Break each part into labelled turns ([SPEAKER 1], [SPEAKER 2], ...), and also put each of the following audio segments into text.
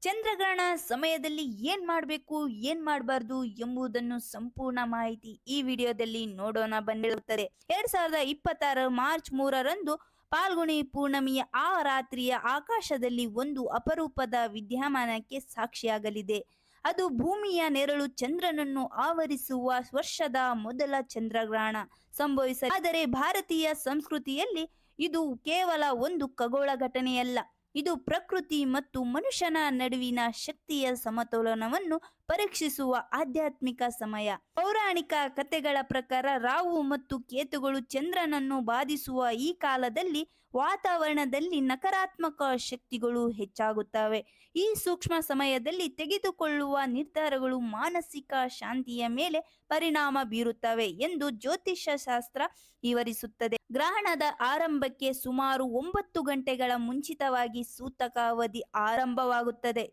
[SPEAKER 1] ಚಂದ್ರಗ್ರಹಣ ಸಮಯದಲ್ಲಿ ಏನ್ ಮಾಡಬೇಕು ಏನ್ ಮಾಡಬಾರ್ದು ಎಂಬುದನ್ನು ಸಂಪೂರ್ಣ ಮಾಹಿತಿ ಈ ವಿಡಿಯೋದಲ್ಲಿ ನೋಡೋಣ ಬಂದಿರುತ್ತದೆ. 2026 ಮಾರ್ಚ್ 3ರಂದು ಪಾಲ್ಗುಣಿ ಪೂರ್ಣಮಿಯ ಆ ರಾತ್ರಿಯ ಆಕಾಶದಲ್ಲಿ ಒಂದು ಅಪರೂಪದ ವಿದ್ಯಮಾನಕ್ಕೆ ಸಾಕ್ಷಿಯಾಗಲಿದೆ. ಅದು ಭೂಮಿಯ ನೆರಳು ಚಂದ್ರನನ್ನು ಆವರಿಸುವ ವರ್ಷದ ಮೊದಲ ಚಂದ್ರಗ್ರಹಣ ಸಂಭವಿಸಲಿದೆ. ಆದರೆ ಭಾರತೀಯ ಸಂಸ್ಕೃತಿಯಲ್ಲಿ ಇದು ಕೇವಲ ಒಂದು ಖಗೋಳ ಘಟನೆಯಲ್ಲ, ಇದು ಪ್ರಕೃತಿ ಮತ್ತು ಮನುಷ್ಯನ ನಡುವಿನ ಶಕ್ತಿಯ ಸಮತೋಲನವನ್ನು ಪರೀಕ್ಷಿಸುವ ಆಧ್ಯಾತ್ಮಿಕ ಸಮಯ. ಪೌರಾಣಿಕ ಕಥೆಗಳ ಪ್ರಕಾರ ರಾಹು ಮತ್ತು ಕೇತುಗಳು ಚಂದ್ರನನ್ನು ಬಾಧಿಸುವ ಈ ಕಾಲದಲ್ಲಿ ವಾತಾವರಣದಲ್ಲಿ ನಕಾರಾತ್ಮಕ ಶಕ್ತಿಗಳು ಹೆಚ್ಚಾಗುತ್ತವೆ. ಈ ಸೂಕ್ಷ್ಮ ಸಮಯದಲ್ಲಿ ತೆಗೆದುಕೊಳ್ಳುವ ನಿರ್ಧಾರಗಳು ಮಾನಸಿಕ ಶಾಂತಿಯ ಮೇಲೆ ಪರಿಣಾಮ ಬೀರುತ್ತವೆ ಎಂದು ಜ್ಯೋತಿಷ್ಯ ಶಾಸ್ತ್ರ ವಿವರಿಸುತ್ತದೆ. ಗ್ರಹಣದ ಆರಂಭಕ್ಕೆ ಸುಮಾರು 9 ಗಂಟೆಗಳ ಮುಂಚಿತವಾಗಿ ಸೂತಕ ಅವಧಿ ಆರಂಭವಾಗುತ್ತದೆ.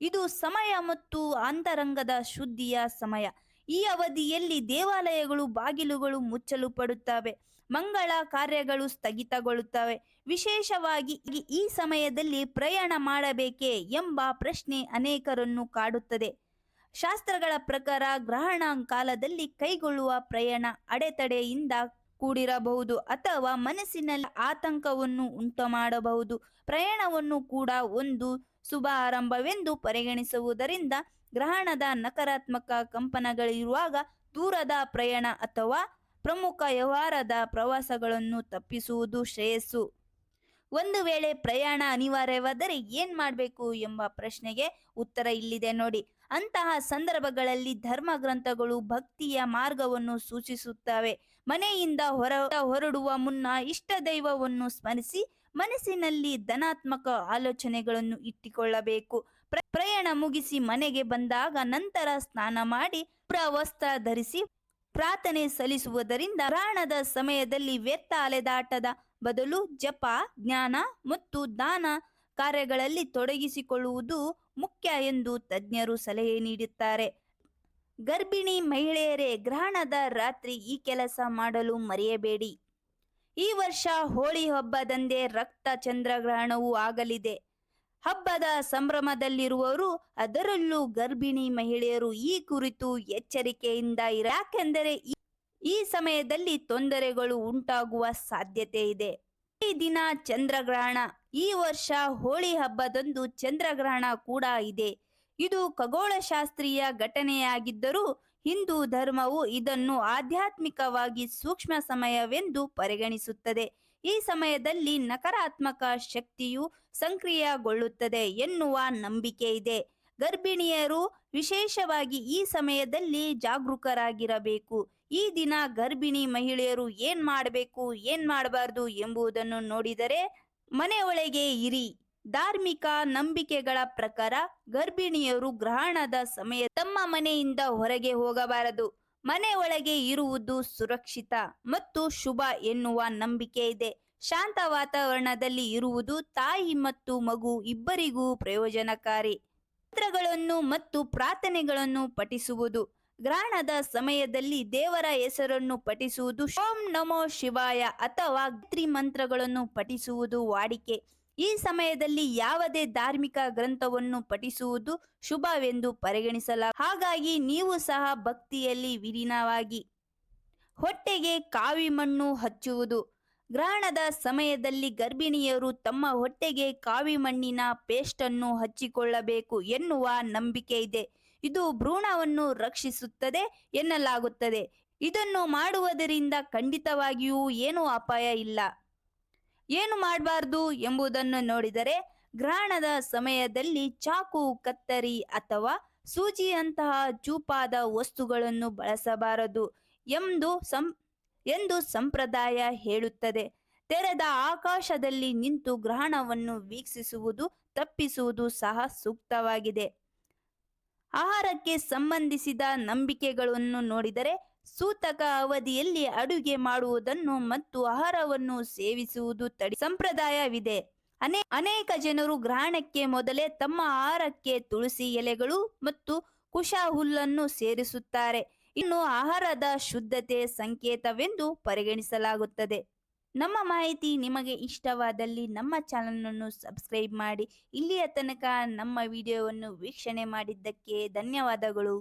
[SPEAKER 1] ಇದು ಸಮಯ ಮತ್ತು ಅಂತರಂಗದ ಶುದ್ಧಿಯ ಸಮಯ. ಈ ಅವಧಿಯಲ್ಲಿ ದೇವಾಲಯಗಳು ಬಾಗಿಲುಗಳು ಮುಚ್ಚಲು ಪಡುತ್ತವೆ, ಮಂಗಳ ಕಾರ್ಯಗಳು ಸ್ಥಗಿತಗೊಳ್ಳುತ್ತವೆ. ವಿಶೇಷವಾಗಿ ಈ ಸಮಯದಲ್ಲಿ ಪ್ರಯಾಣ ಮಾಡಬೇಕೇ ಎಂಬ ಪ್ರಶ್ನೆ ಅನೇಕರನ್ನು ಕಾಡುತ್ತದೆ. ಶಾಸ್ತ್ರಗಳ ಪ್ರಕಾರ ಗ್ರಹಣ ಕಾಲದಲ್ಲಿ ಕೈಗೊಳ್ಳುವ ಪ್ರಯಾಣ ಅಡೆತಡೆಯಿಂದ ಕೂಡಿರಬಹುದು ಅಥವಾ ಮನಸ್ಸಿನಲ್ಲಿ ಆತಂಕವನ್ನು ಉಂಟು ಮಾಡಬಹುದು. ಪ್ರಯಾಣವನ್ನು ಕೂಡ ಒಂದು ಶುಭ ಆರಂಭವೆಂದು ಪರಿಗಣಿಸುವುದರಿಂದ ಗ್ರಹಣದ ನಕಾರಾತ್ಮಕ ಕಂಪನಗಳಿರುವಾಗ ದೂರದ ಪ್ರಯಾಣ ಅಥವಾ ಪ್ರಮುಖ ವ್ಯವಹಾರದ ಪ್ರವಾಸಗಳನ್ನು ತಪ್ಪಿಸುವುದು ಶ್ರೇಯಸ್ಸು. ಒಂದು ವೇಳೆ ಪ್ರಯಾಣ ಅನಿವಾರ್ಯವಾದರೆ ಏನ್ ಮಾಡಬೇಕು ಎಂಬ ಪ್ರಶ್ನೆಗೆ ಉತ್ತರ ಇಲ್ಲಿದೆ ನೋಡಿ. ಅಂತಹ ಸಂದರ್ಭಗಳಲ್ಲಿ ಧರ್ಮ ಗ್ರಂಥಗಳು ಭಕ್ತಿಯ ಮಾರ್ಗವನ್ನು ಸೂಚಿಸುತ್ತವೆ. ಮನೆಯಿಂದ ಹೊರಡುವ ಮುನ್ನ ಇಷ್ಟ ದೈವವನ್ನು ಸ್ಮರಿಸಿ ಮನಸ್ಸಿನಲ್ಲಿ ಧನಾತ್ಮಕ ಆಲೋಚನೆಗಳನ್ನು ಇಟ್ಟುಕೊಳ್ಳಬೇಕು. ಪ್ರಯಾಣ ಮುಗಿಸಿ ಮನೆಗೆ ಬಂದಾಗ ನಂತರ ಸ್ನಾನ ಮಾಡಿ ವಸ್ತ್ರ ಧರಿಸಿ ಪ್ರಾರ್ಥನೆ ಸಲ್ಲಿಸುವುದರಿಂದ ಗ್ರಹಣದ ಸಮಯದಲ್ಲಿ ವ್ಯರ್ಥ ಅಲೆದಾಟದ ಬದಲು ಜಪ, ಜ್ಞಾನ ಮತ್ತು ದಾನ ಕಾರ್ಯಗಳಲ್ಲಿ ತೊಡಗಿಸಿಕೊಳ್ಳುವುದು ಮುಖ್ಯ ಎಂದು ತಜ್ಞರು ಸಲಹೆ ನೀಡುತ್ತಾರೆ. ಗರ್ಭಿಣಿ ಮಹಿಳೆಯರೇ, ಗ್ರಹಣದ ರಾತ್ರಿ ಈ ಕೆಲಸ ಮಾಡಲು ಮರೆಯಬೇಡಿ. ಈ ವರ್ಷ ಹೋಳಿ ಹಬ್ಬದಂದೇ ರಕ್ತ ಚಂದ್ರಗ್ರಹಣವೂ ಆಗಲಿದೆ. ಹಬ್ಬದ ಸಂಭ್ರಮದಲ್ಲಿರುವವರು, ಅದರಲ್ಲೂ ಗರ್ಭಿಣಿ ಮಹಿಳೆಯರು ಈ ಕುರಿತು ಎಚ್ಚರಿಕೆಯಿಂದ ಯಾಕೆಂದರೆ ಈ ಸಮಯದಲ್ಲಿ ತೊಂದರೆಗಳು ಉಂಟಾಗುವ ಸಾಧ್ಯತೆ ಇದೆ. ಈ ದಿನ ಚಂದ್ರಗ್ರಹಣ. ಈ ವರ್ಷ ಹೋಳಿ ಹಬ್ಬದಂದು ಚಂದ್ರಗ್ರಹಣ ಕೂಡ ಇದೆ. ಇದು ಖಗೋಳಶಾಸ್ತ್ರೀಯ ಘಟನೆಯಾಗಿದ್ದರೂ ಹಿಂದೂ ಧರ್ಮವು ಇದನ್ನು ಆಧ್ಯಾತ್ಮಿಕವಾಗಿ ಸೂಕ್ಷ್ಮ ಸಮಯವೆಂದು ಪರಿಗಣಿಸುತ್ತದೆ. ಈ ಸಮಯದಲ್ಲಿ ನಕಾರಾತ್ಮಕ ಶಕ್ತಿಯು ಸಕ್ರಿಯಗೊಳ್ಳುತ್ತದೆ ಎನ್ನುವ ನಂಬಿಕೆ ಇದೆ. ಗರ್ಭಿಣಿಯರು ವಿಶೇಷವಾಗಿ ಈ ಸಮಯದಲ್ಲಿ ಜಾಗರೂಕರಾಗಿರಬೇಕು. ಈ ದಿನ ಗರ್ಭಿಣಿ ಮಹಿಳೆಯರು ಏನ್ ಮಾಡಬೇಕು ಏನ್ ಮಾಡಬಾರ್ದು ಎಂಬುದನ್ನು ನೋಡಿದರೆ, ಮನೆಯೊಳಗೆ ಇರಿ. ಧಾರ್ಮಿಕ ನಂಬಿಕೆಗಳ ಪ್ರಕಾರ ಗರ್ಭಿಣಿಯರು ಗ್ರಹಣದ ಸಮಯ ತಮ್ಮ ಮನೆಯಿಂದ ಹೊರಗೆ ಹೋಗಬಾರದು. ಮನೆ ಒಳಗೆ ಇರುವುದು ಸುರಕ್ಷಿತ ಮತ್ತು ಶುಭ ಎನ್ನುವ ನಂಬಿಕೆ ಇದೆ. ಶಾಂತ ವಾತಾವರಣದಲ್ಲಿ ಇರುವುದು ತಾಯಿ ಮತ್ತು ಮಗು ಇಬ್ಬರಿಗೂ ಪ್ರಯೋಜನಕಾರಿ. ಮಂತ್ರಗಳನ್ನು ಮತ್ತು ಪ್ರಾರ್ಥನೆಗಳನ್ನು ಪಠಿಸುವುದು. ಗ್ರಹಣದ ಸಮಯದಲ್ಲಿ ದೇವರ ಹೆಸರನ್ನು ಪಠಿಸುವುದು, ಓಂ ನಮೋ ಶಿವಾಯ ಅಥವಾ ಗಾಯತ್ರಿ ಮಂತ್ರಗಳನ್ನು ಪಠಿಸುವುದು ವಾಡಿಕೆ. ಈ ಸಮಯದಲ್ಲಿ ಯಾವುದೇ ಧಾರ್ಮಿಕ ಗ್ರಂಥವನ್ನು ಪಠಿಸುವುದು ಶುಭವೆಂದು ಹಾಗಾಗಿ ನೀವು ಸಹ ಭಕ್ತಿಯಲ್ಲಿ ವಿಲೀನವಾಗಿ. ಹೊಟ್ಟೆಗೆ ಕಾವಿ ಮಣ್ಣು ಹಚ್ಚುವುದು. ಗ್ರಹಣದ ಸಮಯದಲ್ಲಿ ಗರ್ಭಿಣಿಯರು ತಮ್ಮ ಹೊಟ್ಟೆಗೆ ಕಾವಿ ಮಣ್ಣಿನ ಪೇಸ್ಟನ್ನು ಹಚ್ಚಿಕೊಳ್ಳಬೇಕು ಎನ್ನುವ ನಂಬಿಕೆ ಇದೆ. ಇದು ಭ್ರೂಣವನ್ನು ರಕ್ಷಿಸುತ್ತದೆ ಎನ್ನಲಾಗುತ್ತದೆ. ಇದನ್ನು ಮಾಡುವುದರಿಂದ ಖಂಡಿತವಾಗಿಯೂ ಏನೂ ಅಪಾಯ ಇಲ್ಲ. ಏನು ಮಾಡಬಾರ್ದು ಎಂಬುದನ್ನು ನೋಡಿದರೆ, ಗ್ರಹಣದ ಸಮಯದಲ್ಲಿ ಚಾಕು, ಕತ್ತರಿ ಅಥವಾ ಸೂಜಿಯಂತಹ ಚೂಪಾದ ವಸ್ತುಗಳನ್ನು ಬಳಸಬಾರದು ಎಂದು ಸಂಪ್ರದಾಯ ಹೇಳುತ್ತದೆ. ತೆರೆದ ಆಕಾಶದಲ್ಲಿ ನಿಂತು ಗ್ರಹಣವನ್ನು ವೀಕ್ಷಿಸುವುದು ತಪ್ಪಿಸುವುದು ಸಹ ಸೂಕ್ತವಾಗಿದೆ. ಆಹಾರಕ್ಕೆ ಸಂಬಂಧಿಸಿದ ನಂಬಿಕೆಗಳನ್ನು ನೋಡಿದರೆ, ಸೂತಕ ಅವಧಿಯಲ್ಲಿ ಅಡುಗೆ ಮಾಡುವುದನ್ನು ಮತ್ತು ಆಹಾರವನ್ನು ಸೇವಿಸುವುದು ಸಂಪ್ರದಾಯವಿದೆ. ಅನೇಕ ಜನರು ಗ್ರಹಣಕ್ಕೆ ಮೊದಲೇ ತಮ್ಮ ಆಹಾರಕ್ಕೆ ತುಳಸಿ ಎಲೆಗಳು ಮತ್ತು ಕುಶ ಹುಲ್ಲನ್ನು ಸೇರಿಸುತ್ತಾರೆ. ಇನ್ನು ಆಹಾರದ ಶುದ್ಧತೆ ಸಂಕೇತವೆಂದು ಪರಿಗಣಿಸಲಾಗುತ್ತದೆ. ನಮ್ಮ ಮಾಹಿತಿ ನಿಮಗೆ ಇಷ್ಟವಾದಲ್ಲಿ ನಮ್ಮ ಚಾನಲನ್ನು ಸಬ್ಸ್ಕ್ರೈಬ್ ಮಾಡಿ. ಇಲ್ಲಿಯ ತನಕ ನಮ್ಮ ವಿಡಿಯೋವನ್ನು ವೀಕ್ಷಣೆ ಮಾಡಿದ್ದಕ್ಕೆ ಧನ್ಯವಾದಗಳು.